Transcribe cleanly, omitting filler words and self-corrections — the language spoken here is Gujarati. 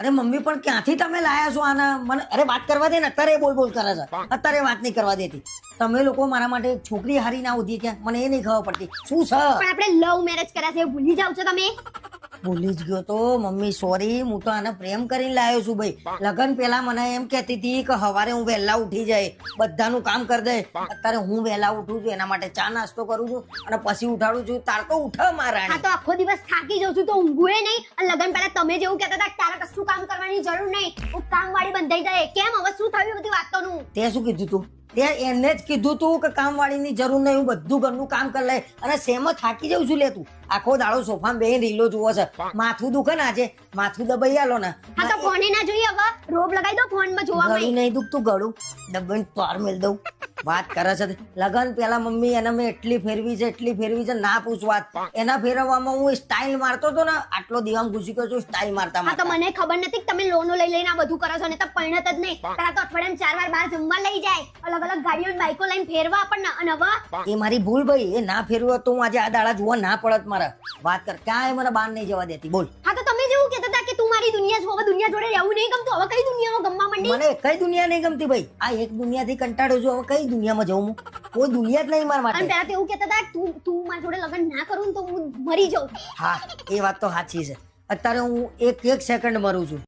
અરે મમ્મી પણ ક્યાંથી તમે લાયા છો આના? મને અરે વાત કરવા દે ને, અત્યારે બોલ બોલ કરે છે. અત્યારે વાત નહીં કરવા દેતી. તમે લોકો મારા માટે એક છોકરી હારી ના ઉધી કે મને એ નહીં ખબર પડતી શું છે. પણ આપણે લવ મેરેજ કર્યા છે એ ભૂલી જાવ છો તમે? ભૂલી જ ગયો તો મમ્મી, સોરી. હું તો આને પ્રેમ કરીને લાવ્યો છું ભાઈ. લગન પેલા મને એમ કહેતી હતી કે સવારે હું વહેલા ઉઠી જાય, બધાનું કામ કરી દે. અત્યારે હું વહેલા ઉઠું છું, એના માટે ચા નાસ્તો કરું છું અને પછી ઉઠાડું છું. તાર તો ઉઠ મારા. હા તો આખો દિવસ થાકી જાઉં છું તો ઊંઘુએ નહીં. અને લગન પહેલા તમે જેવું કહેતા હતા કે તારે કશું કામ કરવાની જરૂર નહીં, હું કામવાળી બંધાઈ જાય. કેમ હવે શું થયું બધી વાતોનું? તે શું કીધું તું? તે એને જ કીધું તું કે કામવાળીની જરૂર નહીં, હું બધું ઘરનું કામ કરી લે. અને સેમાં થાકી જાઉં છું લે તું. આખો દાડો સોફામાં બેહીને રીલો જુઓ છે. માથું દુખે ને આજે, માથું દબાઈ આલો ને. હા તો ફોને ના જોઈએ, હવે રોબ લગાવી દો ફોનમાં જોવામાં. ગળું નહીં દુખતું, ગળું દબાઈને તાર મેલ દઉં. વાત કરે છે લગન પેલા મમ્મી એને મેં એટલી ફેરવી છે ના પૂછ વાત. એના ફેરવવામાં હું સ્ટાઇલ મારતો હતો ને, આટલો દિવામ ઘૂસી ગયો છું સ્ટાઇલ મારતા હા તો મારતા. મને ખબર નથી કે તમે લોનો લઈ લઈને આ બધું કરો છો ને તો પરિણત જ નહીં. પેલા તો અઠવાડિયામાં 4 વાર બહાર જમવા લઈ જાય, અલગ અલગ ગાડીઓ બાઈકો લઈને ફેરવા આપણને. અને હવે એ મારી ભૂલ ભાઈ, એ ના ફેરવ્યો તો હું આજે આ દાડા જોવા ના પડત મારા. વાત કર, ક્યાંય મને બહાર નહીં જવા દેતી. બોલ. હા તો તમે જેવું કહેતા હતા કે તું મારી દુનિયા છો, હવે દુનિયા જોડે રહેવું નહીં ગમતું, હવે કઈ દુનિયામાં ગમવા માંડી? મને કઈ દુનિયા નહીં ગમતી ભાઈ. આ એક દુનિયાથી કંટાળ્યો છું, હવે કઈ દુનિયામાં જઉં હું? કોઈ દુનિયા જ નહીં મારા અને માટે. પહેલા તો એવું કહેતા હતા કે તું મારી જોડે લગ્ન ના કરું ને તો હું મરી જાઉં. હા, એ વાત તો સાચી છે. અત્યારે હું એક સેકન્ડ મરું છું.